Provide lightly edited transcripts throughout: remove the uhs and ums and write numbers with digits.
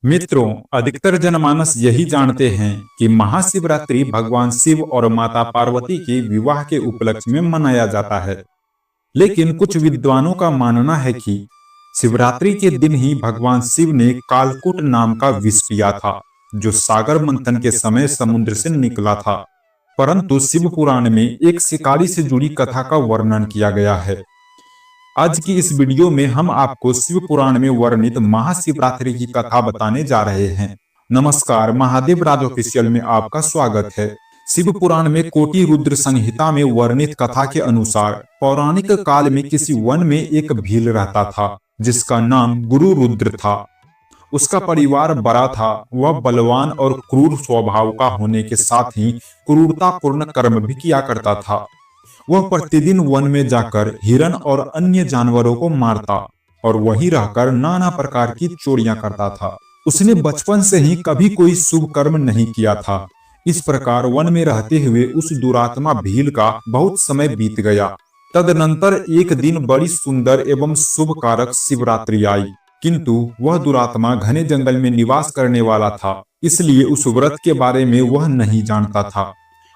मित्रों, अधिकतर जनमानस यही जानते हैं कि महाशिवरात्रि भगवान शिव और माता पार्वती के विवाह के उपलक्ष्य में मनाया जाता है। लेकिन कुछ विद्वानों का मानना है कि शिवरात्रि के दिन ही भगवान शिव ने कालकूट नाम का विष पिया था, जो सागर मंथन के समय समुद्र से निकला था। परंतु शिव पुराण में एक शिकारी से जुड़ी कथा का वर्णन किया गया है। आज की इस वीडियो में हम आपको शिव पुराण में वर्णित महाशिवरात्रि की कथा बताने जा रहे हैं। नमस्कार, महादेव राज ऑफिशियल में आपका स्वागत है। शिव पुराण में कोटि रुद्र संहिता में वर्णित कथा के अनुसार पौराणिक काल में किसी वन में एक भील रहता था, जिसका नाम गुरु रुद्र था। उसका परिवार बड़ा था। वह बलवान और क्रूर स्वभाव का होने के साथ ही क्रूरतापूर्ण कर्म भी किया करता था। वह प्रतिदिन वन में जाकर हिरण और अन्य जानवरों को मारता और वहीं रहकर नाना प्रकार की चोरियां करता था। उसने बचपन से ही कभी कोई शुभ कर्म नहीं किया था। इस प्रकार वन में रहते हुए उस दुरात्मा भील का बहुत समय बीत गया। तदनंतर एक दिन बड़ी सुंदर एवं शुभ कारक शिवरात्रि आई, किंतु वह दुरात्मा घने जंगल में निवास करने वाला था, इसलिए उस व्रत के बारे में वह नहीं जानता था।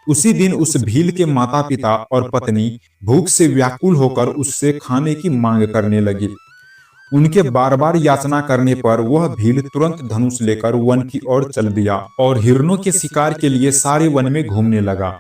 उसी दिन उस भील के माता पिता और पत्नी भूख से व्याकुल होकर उससे खाने की मांग करने लगे। उनके बार बार याचना करने पर वह भील तुरंत धनुष लेकर वन की ओर चल दिया और हिरणों के शिकार के लिए सारे वन में घूमने लगा।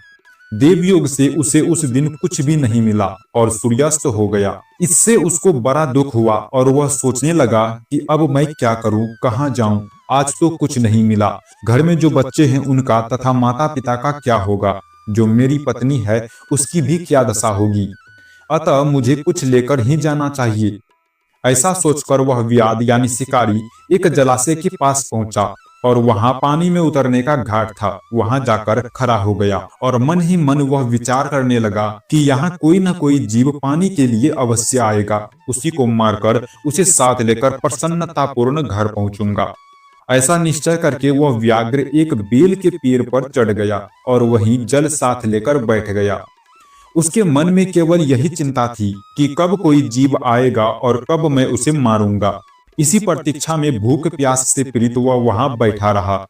देवयोग से उसे उस दिन कुछ भी नहीं मिला और सूर्यास्त हो गया। इससे उसको बड़ा दुख हुआ और वह सोचने लगा कि अब मैं क्या करूं, कहां जाऊं। आज तो कुछ नहीं मिला। घर में जो बच्चे हैं उनका तथा माता पिता का क्या होगा। जो मेरी पत्नी है उसकी भी क्या दशा होगी। अतः मुझे कुछ लेकर ही जाना चाहिए। ऐसा सोचकर वह व्याध यानी शिकारी एक जलाशय के पास पहुंचा और वहां पानी में उतरने का घाट था। वहां जाकर खड़ा हो गया और मन ही मन वह विचार करने लगा कि यहाँ कोई न कोई जीव पानी के लिए अवश्य आएगा। उसी को मारकर उसे साथ लेकर प्रसन्नतापूर्ण घर पहुंचूंगा। ऐसा निश्चय करके वह व्याघ्र एक बेल के पेड़ पर चढ़ गया और वहीं जल साथ लेकर बैठ गया। उसके मन में केवल यही चिंता थी कि कब कोई जीव आएगा और कब मैं उसे मारूंगा। इसी प्रतीक्षा में भूख प्यास से पीड़ित वह वहां बैठा रहा।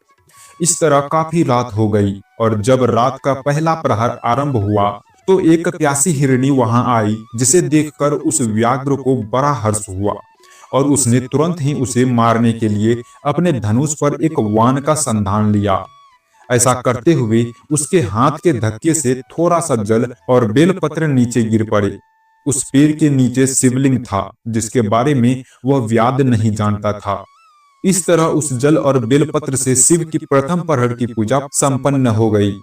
इस तरह काफी रात हो गई और जब रात का पहला प्रहर आरंभ हुआ तो एक प्यासी हिरणी वहां आई, जिसे देखकर उस व्याघ्र को बड़ा हर्ष हुआ और उसने तुरंत ही उसे मारने के लिए अपने धनुष पर एक वाण का संधान लिया। ऐसा करते हुए उसके हाथ के धक्के से थोड़ा सा जल और बेलपत्र नीचे गिर पड़े। उस पेड़ के नीचे शिवलिंग था, जिसके बारे में वह व्याध नहीं जानता था। इस तरह उस जल और बेलपत्र से शिव की प्रथम प्रहर की पूजा संपन्न हो गई।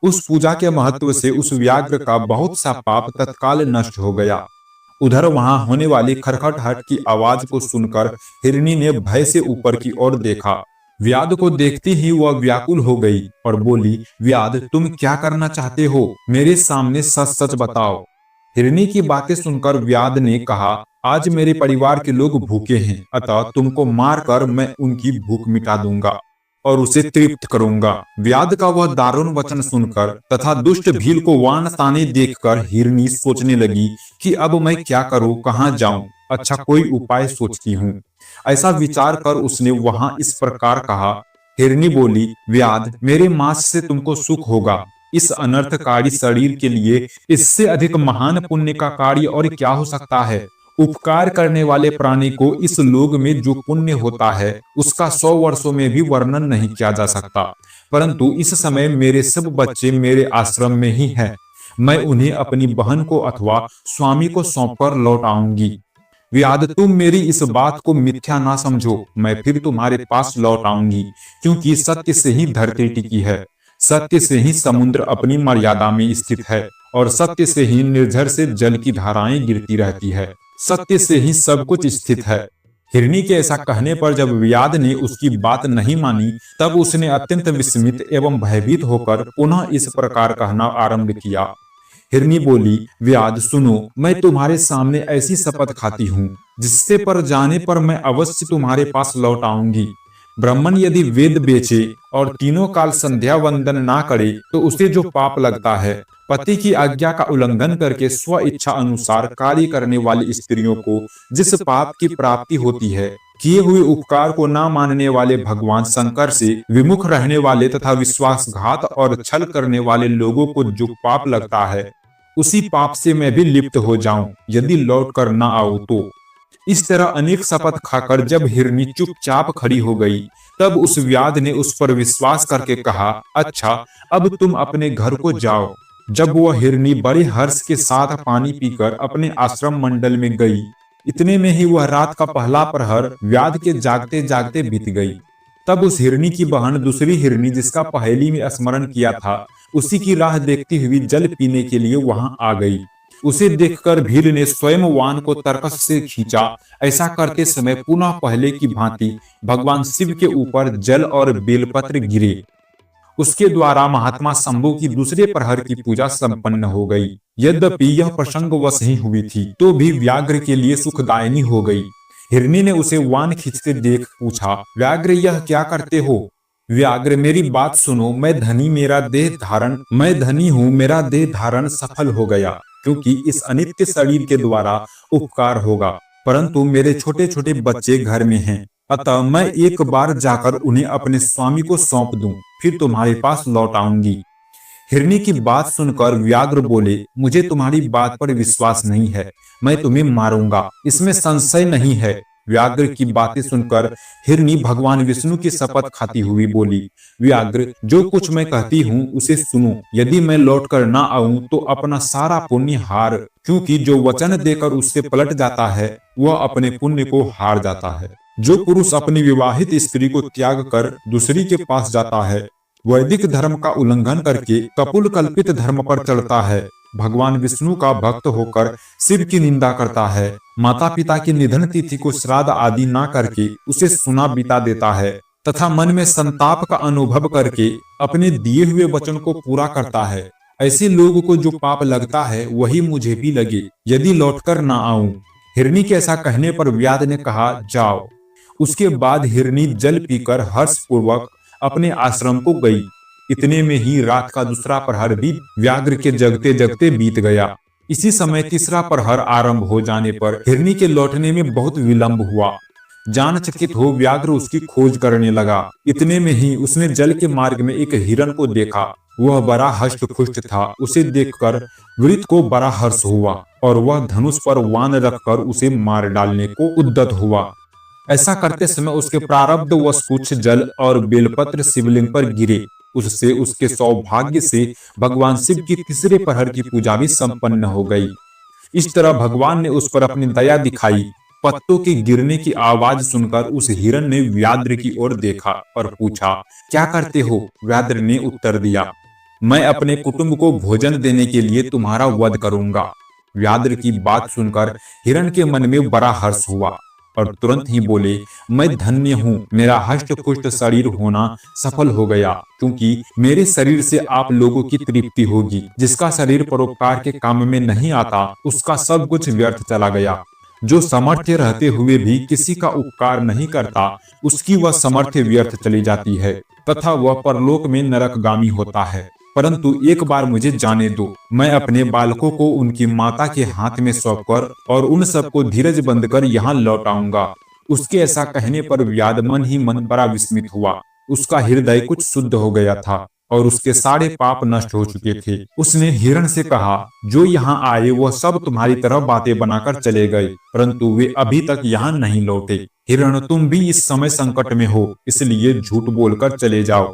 उस पूजा के महत्व से उस व्याघ्र का बहुत सा पाप तत्काल नष्ट हो गया। उधर वहां होने वाली खरखटाहट की आवाज को सुनकर हिरणी ने भय से ऊपर की ओर देखा। व्याध को देखते ही वह व्याकुल हो गई और बोली, व्याध, तुम क्या करना चाहते हो? मेरे सामने सच सच बताओ। हिरणी की बातें सुनकर व्याध ने कहा, आज मेरे परिवार के लोग भूखे हैं, अतः तुमको मारकर मैं उनकी भूख मिटा दूंगा और उसे तृप्त करूंगा। व्याध का वह दारुण वचन सुनकर तथा दुष्ट भील को वाण ताने देखकर हिरणी सोचने लगी कि अब मैं क्या करूं, कहां जाऊं। अच्छा, कोई उपाय सोचती हूँ। ऐसा विचार कर उसने वहां इस प्रकार कहा। हिरणी बोली, व्याध, मेरे मांस से तुमको सुख होगा। इस अनर्थकारी शरीर के लिए इससे अधिक महान पुण्य का कार्य और क्या हो सकता है। उपकार करने वाले प्राणी को इस लोक में जो पुण्य होता है उसका 100 वर्षों में भी वर्णन नहीं किया जा सकता। परंतु इस समय मेरे सब बच्चे मेरे आश्रम में ही हैं। मैं उन्हें अपनी बहन को अथवा स्वामी को सौंपकर लौट आऊंगी। व्याध, तुम मेरी इस बात को मिथ्या ना समझो। मैं फिर तुम्हारे पास लौट आऊंगी, क्योंकि सत्य से ही धरती टिकी है, सत्य से ही समुद्र अपनी मर्यादा में स्थित है और सत्य से ही निर्झर से जल की धाराएं गिरती रहती है। सत्य से ही सब कुछ स्थित है। हिरणी के ऐसा कहने पर जब व्याध ने उसकी बात नहीं मानी, तब उसने अत्यंत विस्मित एवं भयभीत होकर पुनः इस प्रकार कहना आरंभ किया। हिरणी बोली, व्याध सुनो, मैं तुम्हारे सामने ऐसी शपथ खाती हूँ जिससे पर जाने पर मैं अवश्य तुम्हारे पास लौट आऊंगी। ब्राह्मण यदि वेद बेचे और तीनों काल संध्या वंदन ना करे तो उसे जो पाप लगता है, पति की आज्ञा का उल्लंघन करके स्व इच्छा अनुसार कार्य करने वाली स्त्रियों को जिस पाप की प्राप्ति होती है, किए हुए उपकार को न मानने वाले भगवान शंकर से विमुख रहने वाले तथा विश्वासघात और छल करने वाले लोगों को जो पाप लगता है, उसी पाप से मैं भी लिप्त हो जाऊं यदि लौट कर न आऊं तो। इस तरह अनेक शपथ खाकर जब हिरनी चुपचाप खड़ी हो गई, तब उस व्याध ने उस पर विश्वास करके कहा, अच्छा, अब तुम अपने घर को जाओ। जब वह हिरनी बड़े हर्ष के साथ पानी पीकर अपने आश्रम मंडल में गई, इतने में ही वह रात का पहला प्रहर व्याध के जागते जागते बीत गई। तब उस हिरनी की बहन दूसरी हिरनी, जिसका पहेली में स्मरण किया था, उसी की राह देखती हुई जल पीने के लिए वहां आ गई। उसे देखकर भील ने स्वयं वान को तरकस से खींचा। ऐसा करते समय पुनः पहले की भांति भगवान शिव के ऊपर जल और बेलपत्र गिरे। उसके द्वारा महात्मा शंभु की दूसरे प्रहर की पूजा संपन्न हो गई। यद्यपि यह प्रसंग वश ही हुई थी, तो भी व्याघ्र के लिए सुखदायिनी हो गई। हिरनी ने उसे वान खींचते देख पूछा, व्याघ्र, यह क्या करते हो? व्याघ्र, मेरी बात सुनो, मैं धनी हूँ, मेरा देह धारण सफल हो गया, क्योंकि इस अनित्य शरीर के द्वारा उपकार होगा, परंतु मेरे छोटे छोटे बच्चे घर में हैं, अतः मैं एक बार जाकर उन्हें अपने स्वामी को सौंप दूं, फिर तुम्हारे पास लौट आऊंगी। हिरनी की बात सुनकर व्याघ्र बोले, मुझे तुम्हारी बात पर विश्वास नहीं है, मैं तुम्हें मारूंगा, इसमें संशय नहीं है। व्याघ्र की बातें सुनकर हिरनी भगवान विष्णु की शपथ खाती हुई बोली, व्याघ्र, जो कुछ मैं कहती हूँ उसे सुनो। यदि मैं लौट कर न आऊं तो अपना सारा पुण्य हार, क्योंकि जो वचन देकर उससे पलट जाता है वह अपने पुण्य को हार जाता है। जो पुरुष अपनी विवाहित स्त्री को त्याग कर दूसरी के पास जाता है, वैदिक धर्म का उल्लंघन करके कपुल कल्पित धर्म पर चढ़ता है, भगवान विष्णु का भक्त होकर शिव की निंदा करता है, माता पिता की निधन तिथि को श्राद्ध आदि ना करके उसे सुना बिता देता है, तथा मन में संताप का अनुभव करके अपने दिए हुए वचन को पूरा करता है, ऐसे लोगों को जो पाप लगता है वही मुझे भी लगे यदि लौटकर ना आऊं। हिरनी के ऐसा कहने पर व्याध ने कहा, जाओ। उसके बाद हिरनी जल पीकर हर्षपूर्वक अपने आश्रम को गई। इतने में ही रात का दूसरा प्रहर भी व्याघ्र के जगते जगते बीत गया। इसी समय तीसरा प्रहर आरंभ हो जाने पर हिरनी के लौटने में बहुत विलंब हुआ। जानचकित हो व्याघ्र उसकी खोज करने लगा। इतने में ही उसने जल के मार्ग में एक हिरण को देखा। वह बड़ा हष्ट पुष्ट था। उसे देखकर वृत्त को बड़ा हर्ष हुआ और वह धनुष पर वान रखकर उसे मार डालने को उद्यत हुआ। ऐसा करते समय उसके प्रारब्ध वश कुछ जल और बेलपत्र शिवलिंग पर गिरे। उससे उसके सौभाग्य से भगवान शिव की तीसरे प्रहर की पूजा भी संपन्न हो गई। इस तरह भगवान ने उस पर अपनी दया दिखाई। पत्तों के गिरने की आवाज सुनकर उस हिरण ने व्याघ्र की ओर देखा और पूछा, क्या करते हो? व्याघ्र ने उत्तर दिया, मैं अपने कुटुंब को भोजन देने के लिए तुम्हारा वध करूंगा। व्याघ्र की बात सुनकर हिरण के मन में बड़ा हर्ष हुआ और तुरंत ही बोले, मैं धन्य हूँ, मेरा हष्ट पुष्ट शरीर होना सफल हो गया, क्योंकि मेरे शरीर से आप लोगों की तृप्ति होगी। जिसका शरीर परोपकार के काम में नहीं आता, उसका सब कुछ व्यर्थ चला गया। जो समर्थ्य रहते हुए भी किसी का उपकार नहीं करता, उसकी वह समर्थ्य व्यर्थ चली जाती है तथा वह परलोक में नरकगामी होता है। परंतु एक बार मुझे जाने दो, मैं अपने बालकों को उनकी माता के हाथ में सौंपकर और उन सबको धीरज बंद कर यहाँ लौट आऊंगा। उसके ऐसा कहने पर व्याध मन ही मन बड़ा विस्मित हुआ। उसका हृदय कुछ शुद्ध हो गया था और उसके सारे पाप नष्ट हो चुके थे। उसने हिरण से कहा, जो यहाँ आए वह सब तुम्हारी तरह बातें बनाकर चले गए, परंतु वे अभी तक यहाँ नहीं लौटे। हिरण, तुम भी इस समय संकट में हो, इसलिए झूठ बोलकर चले जाओ।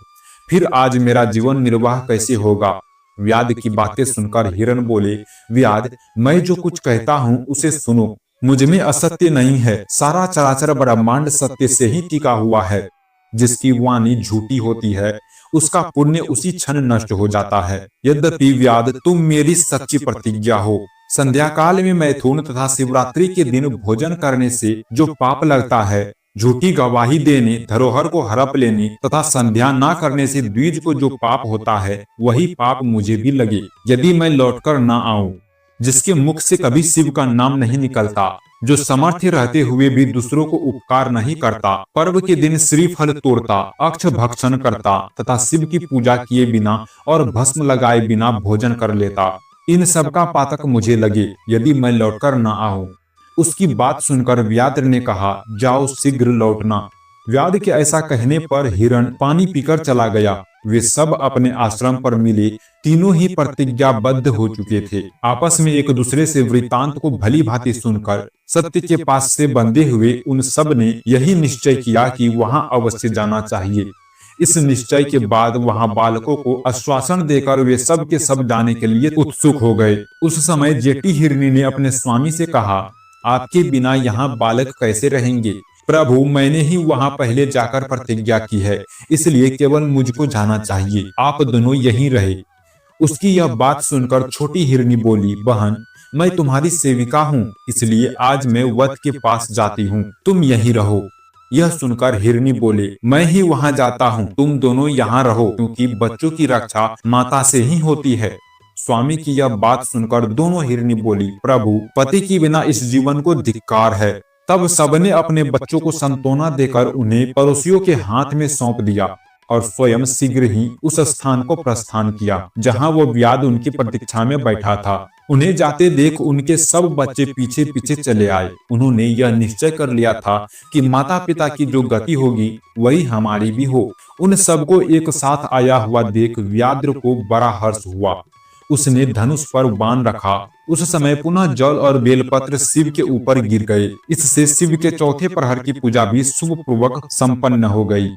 फिर आज मेरा जीवन निर्वाह कैसे होगा? व्याध की बातें सुनकर हिरण बोले, व्याध, मैं जो कुछ कहता हूँ उसे सुनो। मुझ में असत्य नहीं है। सारा चराचर ब्रह्मांड सत्य से ही टिका हुआ है। जिसकी वाणी झूठी होती है, उसका पुण्य उसी क्षण नष्ट हो जाता है। यद्यपि व्याध, तुम मेरी सच्ची प्रतिज्ञा हो। संध्या काल में मैथुन तथा शिवरात्रि के दिन भोजन करने से जो पाप लगता है, झूठी गवाही देने, धरोहर को हड़प लेने तथा संध्या ना करने से द्विज को जो पाप होता है, वही पाप मुझे भी लगे यदि मैं लौटकर ना आऊं। जिसके मुख से कभी शिव का नाम नहीं निकलता, जो समर्थ्य रहते हुए भी दूसरों को उपकार नहीं करता, पर्व के दिन श्रीफल तोड़ता, अक्ष भक्षण करता तथा शिव की पूजा किए बिना और भस्म लगाए बिना भोजन कर लेता, इन सब का पातक मुझे लगे यदि मैं लौटकर न आऊं। उसकी बात सुनकर व्याघ्र ने कहा, जाओ शीघ्र लौटना। व्याघ्र के ऐसा कहने पर हिरण पानी पीकर चला गया। वे सब अपने आश्रम पर मिले। तीनों ही प्रतिज्ञाबद्ध हो चुके थे। आपस में एक दूसरे से वृत्तांत को भली भांति सुनकर सत्य के पास से बंधे हुए उन सब ने यही निश्चय किया कि वहां अवश्य जाना चाहिए। इस निश्चय के बाद वहां बालकों को आश्वासन देकर वे सब के सब जाने के लिए उत्सुक हो गए। उस समय जेठी हिरनी ने अपने स्वामी से कहा, आपके बिना यहाँ बालक कैसे रहेंगे? प्रभु, मैंने ही वहां पहले जाकर प्रतिज्ञा की है, इसलिए केवल मुझको जाना चाहिए। आप दोनों यहीं रहे। उसकी यह बात सुनकर छोटी हिरनी बोली, बहन, मैं तुम्हारी सेविका हूँ, इसलिए आज मैं वध के पास जाती हूँ, तुम यहीं रहो। यह सुनकर हिरनी बोले, मैं ही वहां जाता हूँ, तुम दोनों यहाँ रहो, क्योंकि बच्चों की रक्षा माता से ही होती है। स्वामी की यह बात सुनकर दोनों हिरनी बोली, प्रभु, पति के बिना इस जीवन को धिक्कार है। तब सबने अपने बच्चों को संतोना देकर उन्हें पड़ोसियों के हाथ में सौंप दिया और स्वयं शीघ्र ही उस स्थान को प्रस्थान किया जहां वो व्याध उनकी प्रतीक्षा में बैठा था। उन्हें जाते देख उनके सब बच्चे पीछे पीछे चले आए। उन्होंने यह निश्चय कर लिया था कि माता पिता की जो गति होगी वही हमारी भी हो। उन सबको एक साथ आया हुआ देख व्याघ्र को बड़ा हर्ष हुआ। उसने धनुष पर बाण रखा। उस समय पुनः जल और बेलपत्र शिव के ऊपर गिर गए। इससे शिव के चौथे प्रहर की पूजा भी शुभ पूर्वक संपन्न हो गई।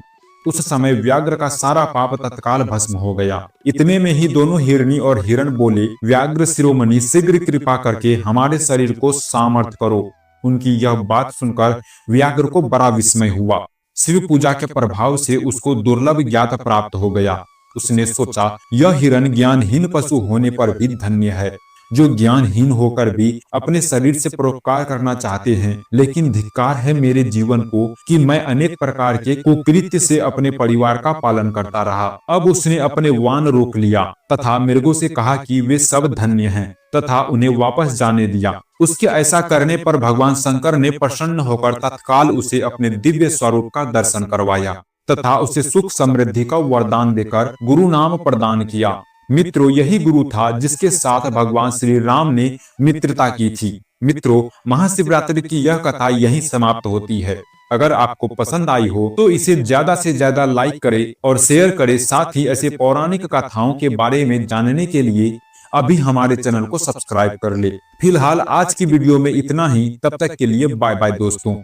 उस समय व्याघ्र का सारा पाप तत्काल भस्म हो गया। इतने में ही दोनों हिरनी और हिरण बोले, व्याघ्र शिरोमणि, शीघ्र कृपा करके हमारे शरीर को सामर्थ करो। उनकी यह बात सुनकर व्याघ्र को बड़ा विस्मय हुआ। शिव पूजा के प्रभाव से उसको दुर्लभ ज्ञात प्राप्त हो गया। उसने सोचा, यह हिरण ज्ञानहीन पशु होने पर भी धन्य है, जो ज्ञानहीन होकर भी अपने शरीर से परोपकार करना चाहते हैं। लेकिन धिक्कार है मेरे जीवन को कि मैं अनेक प्रकार के कुकृत्य से अपने परिवार का पालन करता रहा। अब उसने अपने वान रोक लिया तथा मृगों से कहा कि वे सब धन्य हैं तथा उन्हें वापस जाने दिया। उसके ऐसा करने पर भगवान शंकर ने प्रसन्न होकर तत्काल उसे अपने दिव्य स्वरूप का दर्शन करवाया तथा उसे सुख समृद्धि का वरदान देकर गुरु नाम प्रदान किया। मित्रों, यही गुरु था जिसके साथ भगवान श्री राम ने मित्रता की थी। मित्रों, महाशिवरात्रि की यह कथा यहीं समाप्त होती है। अगर आपको पसंद आई हो तो इसे ज्यादा से ज्यादा लाइक करें और शेयर करें। साथ ही ऐसे पौराणिक कथाओं के बारे में जानने के लिए अभी हमारे चैनल को सब्सक्राइब कर ले। फिलहाल आज की वीडियो में इतना ही। तब तक के लिए बाय बाय दोस्तों।